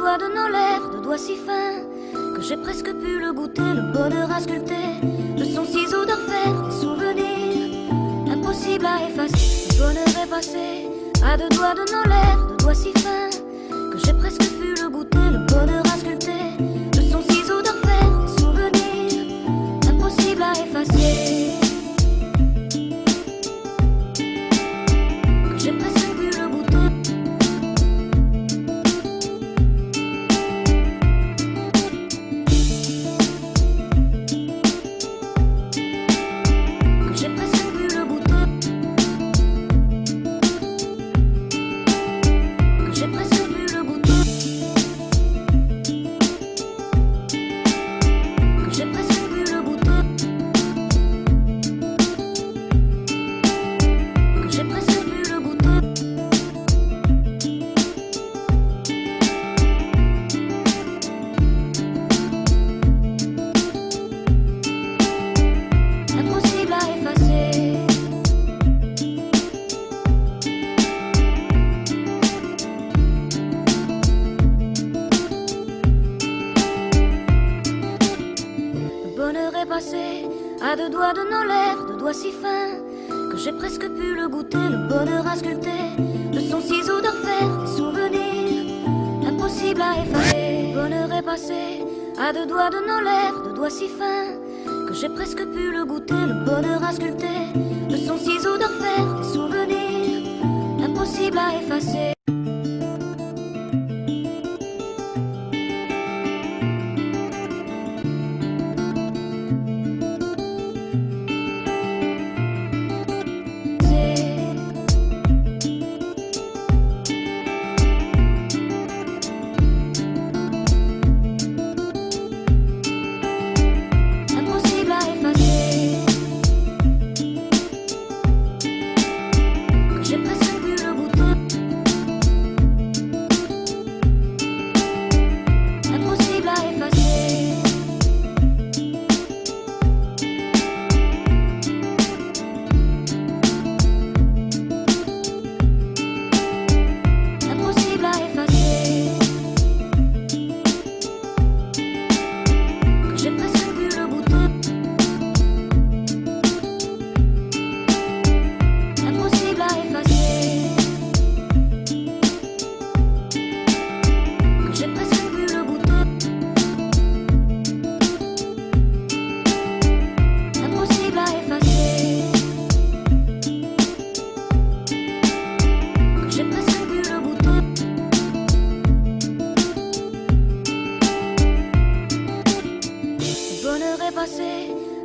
doigts de nos lèvres, de doigts si fins que j'ai presque pu le goûter, le bonheur à sculpter de son ciseau d'enfer, des souvenirs impossibles à effacer. Le bonheur est passé à deux doigts de nos lèvres, de doigts si fins que j'ai presque pu le goûter, le bonheur à sculpter de son ciseau d'enfer, des souvenirs impossibles à effacer. À deux doigts de nos lèvres, de doigts si fins que j'ai presque pu le goûter, le bonheur à sculpter de son ciseau d'enfer, des souvenirs impossibles à effacer. Le bonheur est passé à deux doigts de nos lèvres, de doigts si fins que j'ai presque pu le goûter, le bonheur à sculpter de son ciseau d'enfer, des souvenirs impossibles à effacer.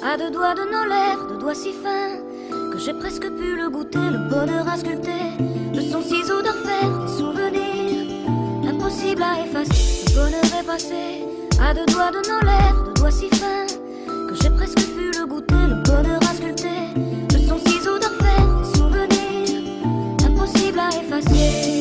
À deux doigts de nos lèvres, de doigts si fins que j'ai presque pu le goûter, le bonheur à sculpter de son ciseau d'enfer, des souvenirs impossibles à effacer. Le bonheur est passé à deux doigts de nos lèvres, de doigts si fins que j'ai presque pu le goûter, le bonheur à sculpter de son ciseau d'enfer, des souvenirs impossibles à effacer.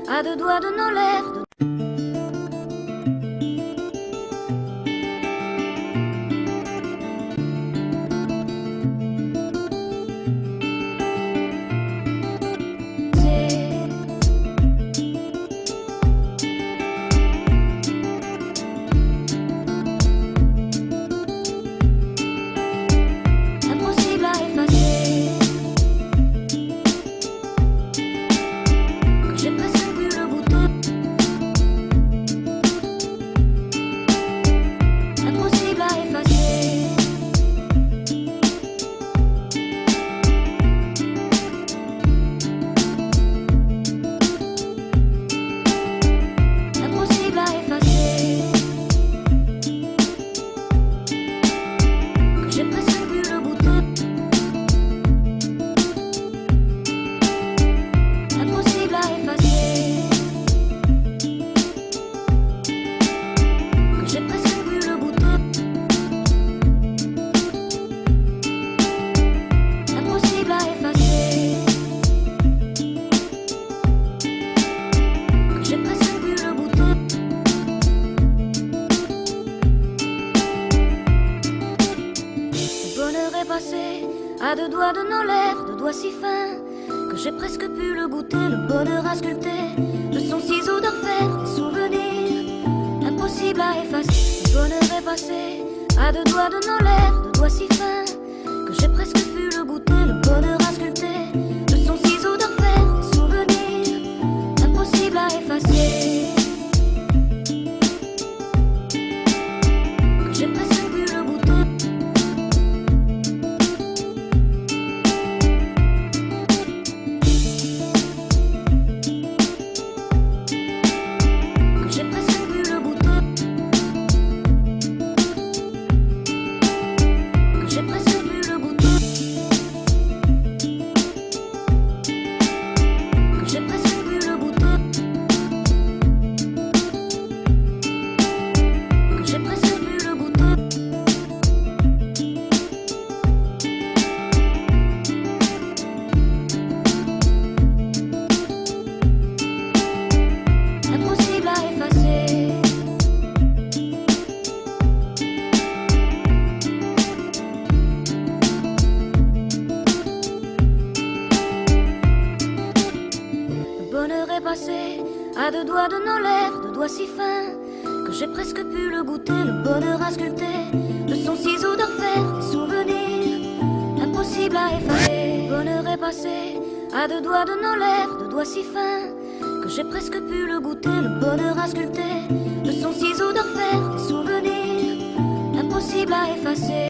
À deux doigts de nos lèvres. Impossible à effacer. J'ai presque pu le goûter. de nos lèvres, de doigts si fins que j'ai presque pu le goûter, le bonheur à sculpter de son ciseau d'orfèvre, des souvenirs impossibles à effacer. Le bonheur est passé à deux doigts de nos lèvres, de doigts si fins que j'ai presque pu le goûter, le bonheur à sculpter de son ciseau d'orfèvre, des souvenirs impossibles à effacer. Que j'ai presque pu le goûter. À deux doigts de nos lèvres, de doigts si fins que j'ai presque pu le goûter, le bonheur à sculpter de son ciseau d'orfèvre, des souvenirs impossibles à effacer. Le bonheur est passé à deux doigts de nos lèvres, de doigts si fins que j'ai presque pu le goûter, le bonheur à sculpter de son ciseau d'orfèvre, des souvenirs impossibles à effacer.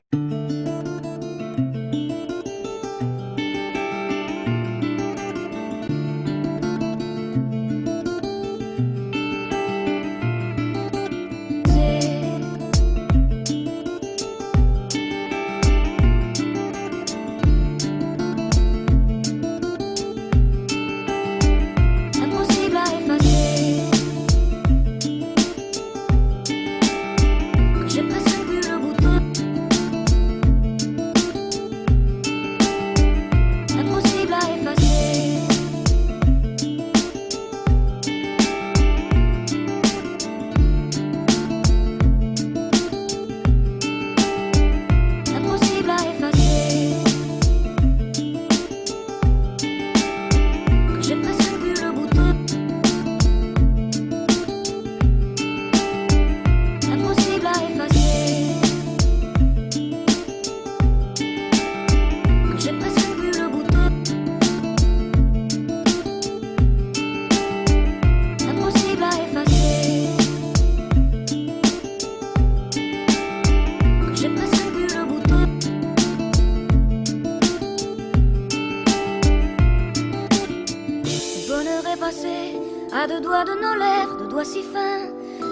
À deux doigts de nos lèvres, de doigts si fins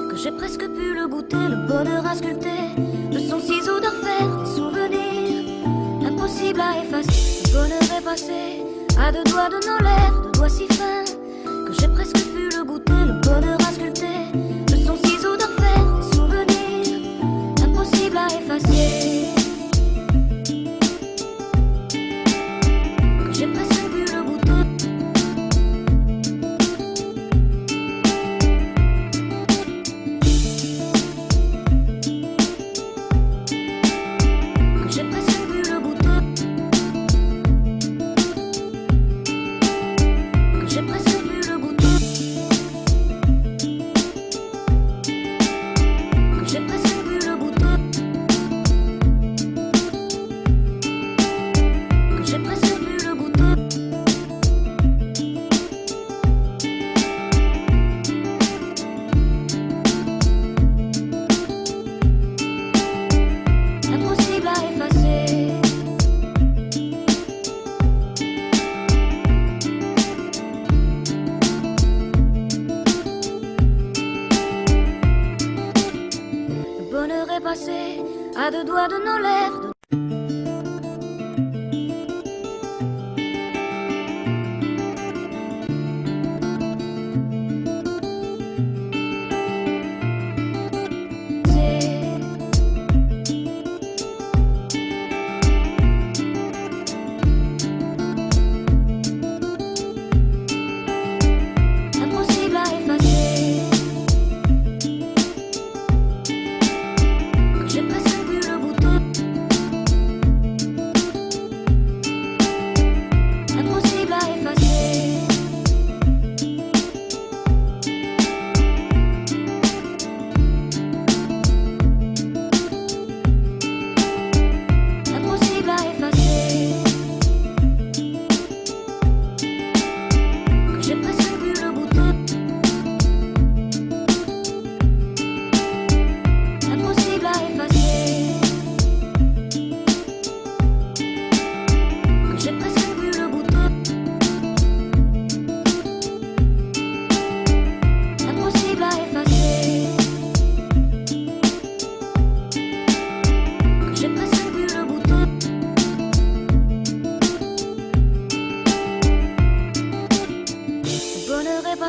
que j'ai presque pu le goûter, le bonheur à sculpter de son ciseau d'orfèvre, des souvenirs impossibles à effacer. Le bonheur est passé à deux doigts de nos lèvres, de doigts si fins que j'ai presque pu le goûter, le bonheur à sculpter de son ciseau d'orfèvre, des souvenirs impossibles à effacer. Que j'ai presque pu le goûter. À deux doigts de nos lèvres. Impossible à effacer. Que j'ai presque pu le goûter.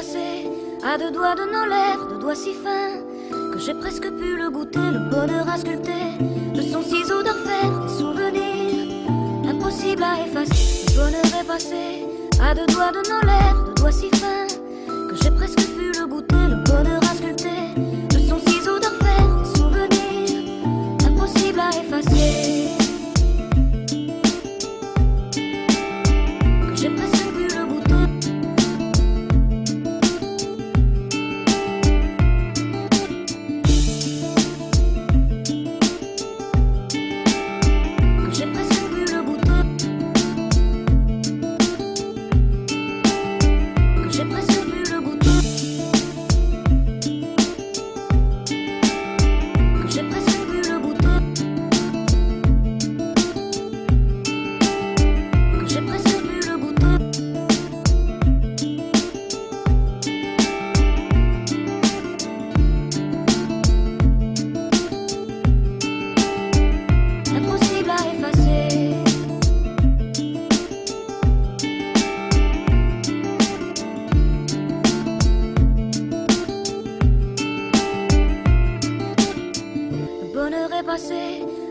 passé à deux doigts de nos lèvres, deux doigts si fins que j'ai presque pu le goûter, le bonheur à sculpter de son ciseau d'orfèvre, des souvenirs impossibles à effacer. Le bonheur est passé à deux doigts de nos lèvres, deux doigts si fins que j'ai presque pu le goûter, le bonheur à sculpter de son ciseau d'orfèvre, des souvenirs impossibles à effacer. Que j'ai presque pu le goûter.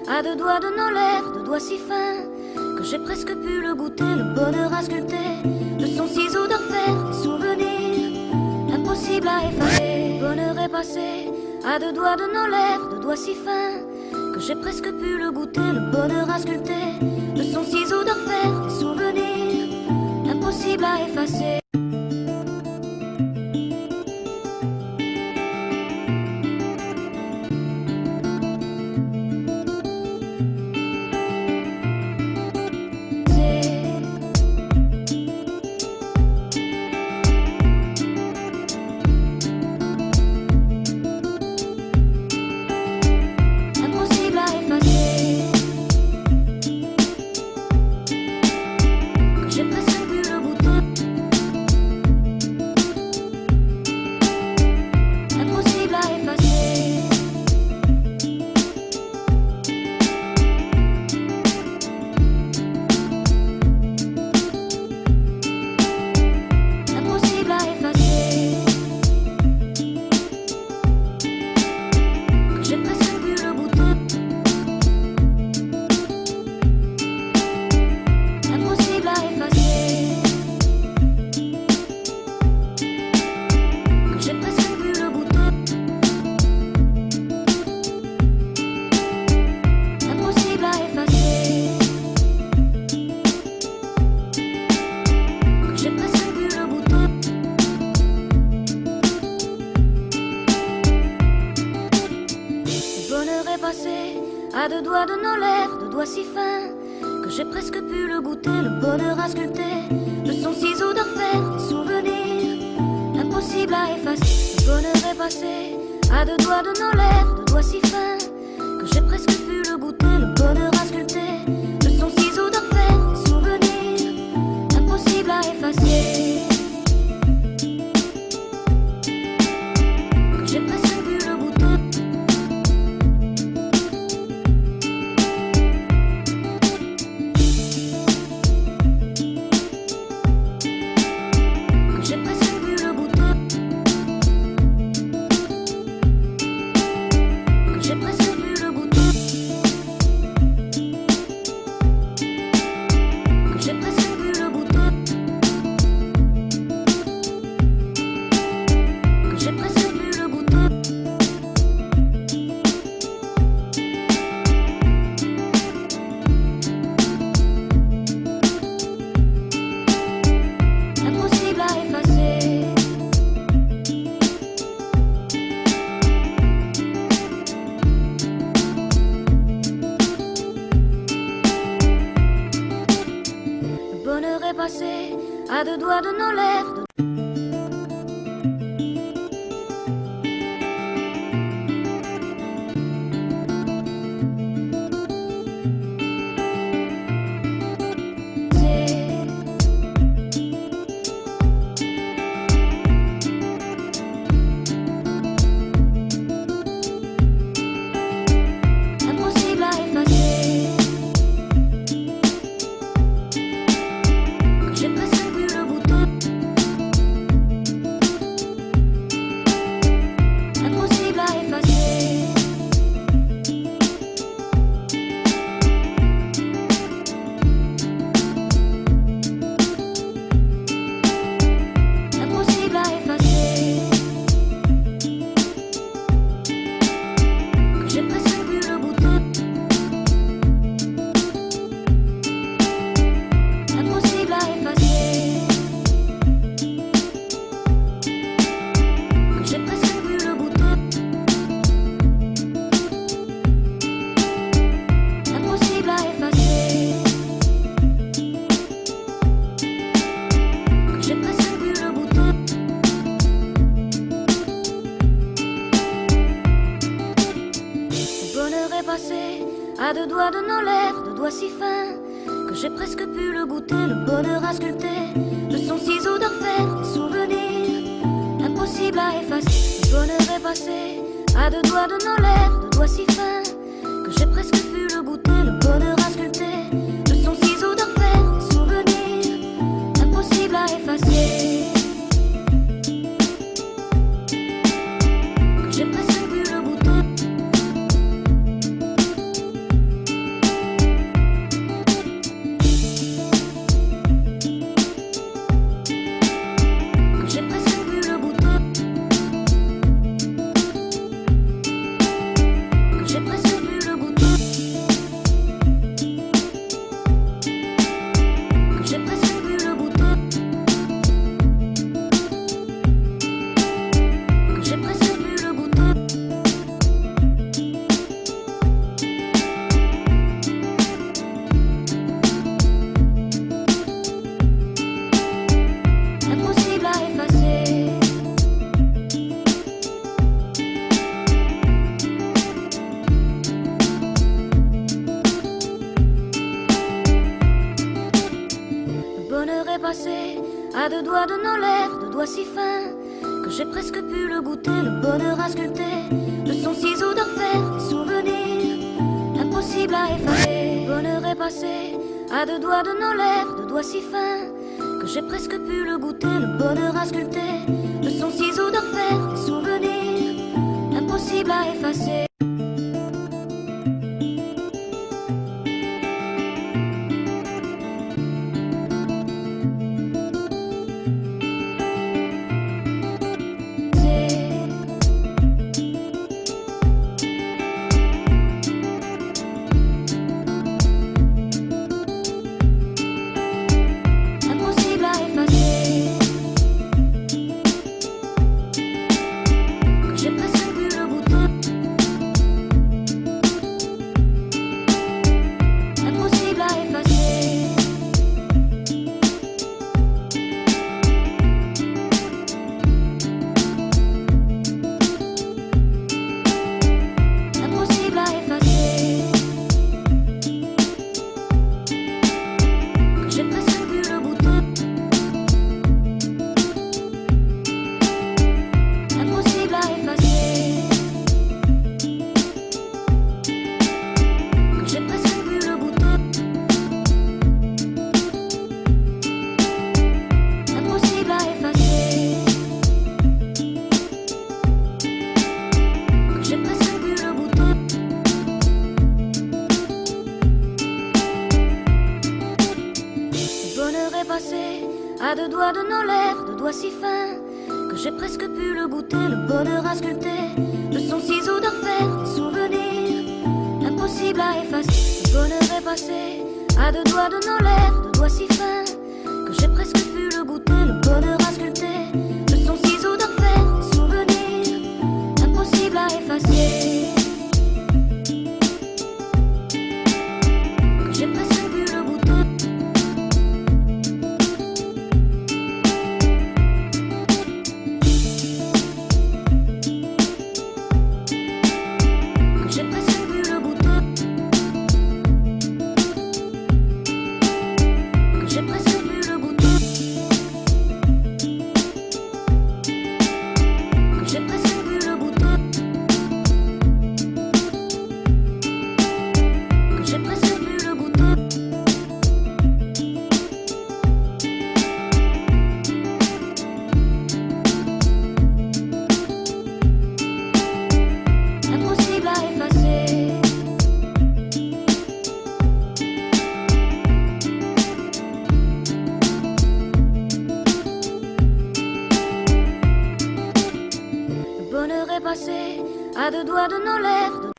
À deux doigts de nos lèvres, deux doigts si fins que j'ai presque pu le goûter, le bonheur à sculpter de son ciseau d'orfèvre, des souvenirs impossibles à effacer. Le bonheur est passé à deux doigts de nos lèvres, deux doigts si fins que j'ai presque pu le goûter, le bonheur à sculpter de son ciseau d'orfèvre, des souvenirs impossibles à effacer. À deux doigts de nos lèvres, deux doigts si fins que j'ai presque pu le goûter, le bonheur à sculpter de son ciseau d'orfèvre, des souvenirs impossibles à effacer. Le bonheur est passé à deux doigts de nos lèvres, deux doigts si fins que j'ai presque pu le goûter, le bonheur à sculpter de son ciseau d'orfèvre, des souvenirs impossibles à effacer. Que j'ai presque pu le goûter. Passé à deux doigts de nos lèvres. Impossible à effacer. J'ai presque pu le goûter. si fin que j'ai presque pu le goûter, le bonheur à sculpter de son ciseau d'orfèvre, des souvenirs impossibles à effacer. Le bonheur est passé à deux doigts de nos lèvres, deux doigts si fins que j'ai presque pu le goûter, le bonheur à sculpter de son ciseau d'orfèvre, des souvenirs impossibles à effacer. Que j'ai presque pu le goûter. À deux doigts de nos lèvres, deux doigts si fins que j'ai presque pu le goûter, le bonheur à sculpter de son ciseau d'orfèvre, des souvenirs impossibles à effacer. Le bonheur est passé à deux doigts de nos lèvres, deux doigts si fins que j'ai presque pu le goûter, le bonheur à sculpter de son ciseau d'orfèvre, des souvenirs impossibles à effacer. À deux doigts de nos lèvres, deux doigts si fins que j'ai presque pu le goûter, le bonheur à sculpter de son ciseau d'orfèvre, des souvenirs impossibles à effacer. Le bonheur est passé à deux doigts de nos lèvres, deux doigts si fins que j'ai presque pu le goûter, le bonheur à sculpter de son ciseau d'orfèvre, des souvenirs impossibles à effacer. Que j'ai presque pu le goûter. À deux doigts de nos lèvres.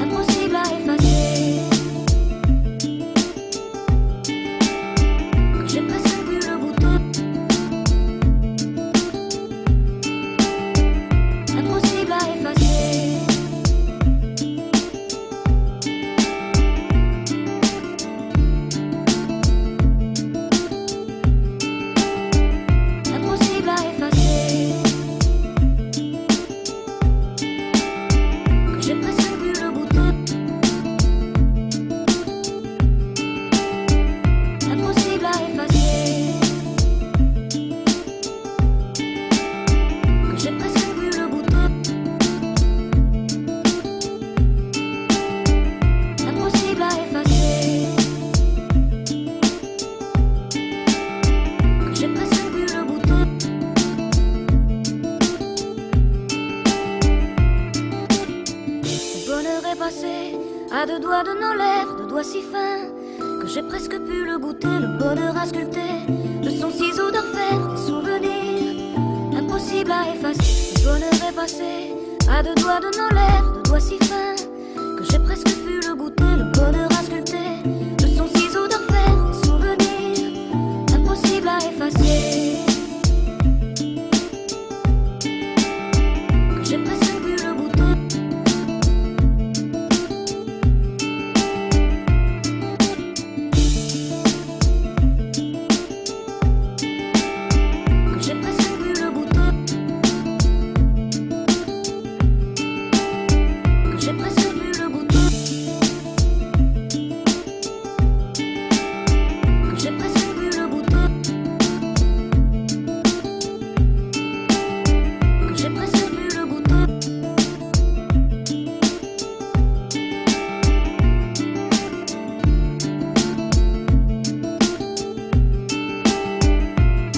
Impossible à effacer. Que j'ai presque pu le goûter. est passé à deux doigts de nos lèvres, deux doigts si fins que j'ai presque pu le goûter. Le bonheur a sculpté de son ciseau d'orfèvre des souvenirs impossibles à effacer. Le bonheur est passé à deux doigts de nos lèvres, deux doigts si fins que j'ai presque pu le goûter. Le bonheur a sculpté de son ciseau d'orfèvre des souvenirs impossibles à effacer. Que j'ai presque pu le goûter. Que j'ai presque pu le goûter. Que j'ai presque pu le goûter. Que j'ai presque pu le goûter. Que j'ai presque pu le goûter.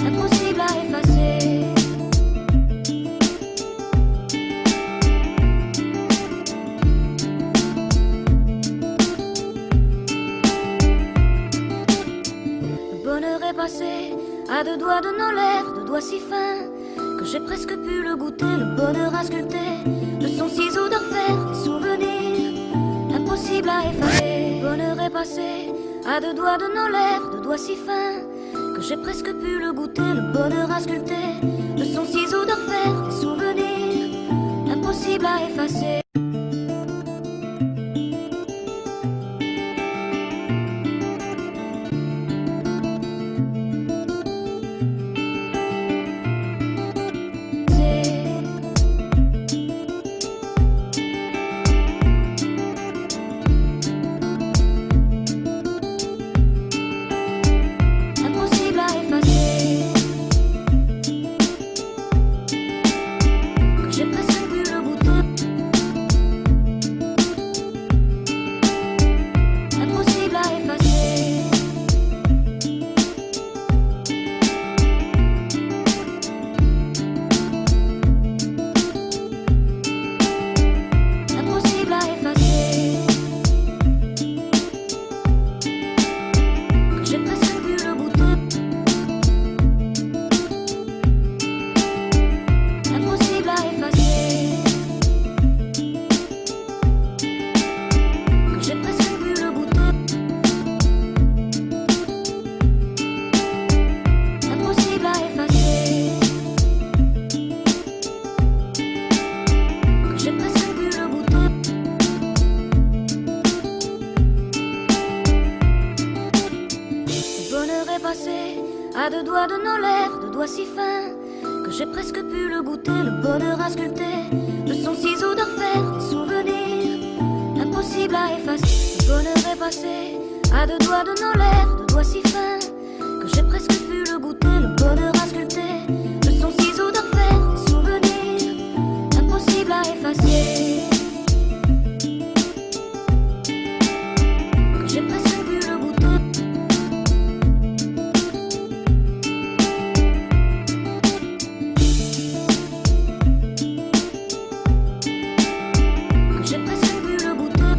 Impossible à effacer. Le bonheur est passé à deux doigts de nos lèvres, deux doigts si fins que j'ai presque pu le goûter. Le bonheur a sculpté de son ciseau d'orfèvre des souvenirs impossible à effacer. Le bonheur est passé à deux doigts de nos lèvres, deux doigts si fins que j'ai presque pu le goûter. Le bonheur a sculpté de son ciseau d'orfèvre des souvenirs impossible à effacer. Impossible à effacer. Que j'ai presque pu le goûter. Impossible à effacer. Impossible à effacer. Que j'ai presque pu le goûter. Impossible à effacer. Que j'ai presque pu le goûter. Impossible à effacer. Que j'ai presque pu le goûter. Le bonheur est passé à deux doigts de nos lèvres, deux doigts si fins que j'ai presque pu le goûter. Le bonheur a sculpté de son ciseau d'orfèvre des souvenirs impossible à effacer. Le bonheur est passé à deux doigts de nos lèvres, deux doigts si fins que j'ai presque pu le goûter. Le bonheur a sculpté de son ciseau d'orfèvre des souvenirs impossible à effacer. Que j'ai presque pu le goûter. Que j'ai presque pu le goûter.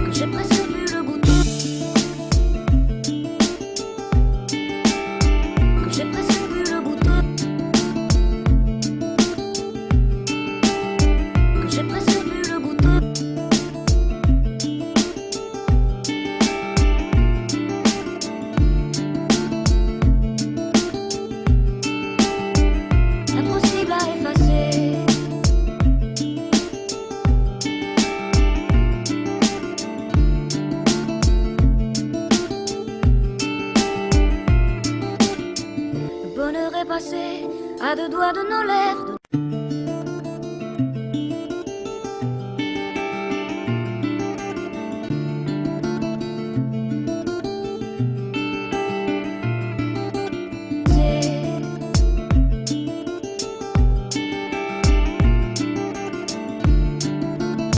Que j'ai presque pu le goûter. Que j'ai presque pu le goûter. Que j'ai presque pu le goûter. Impossible à effacer. Le bonheur est passé à deux doigts de nos lèvres.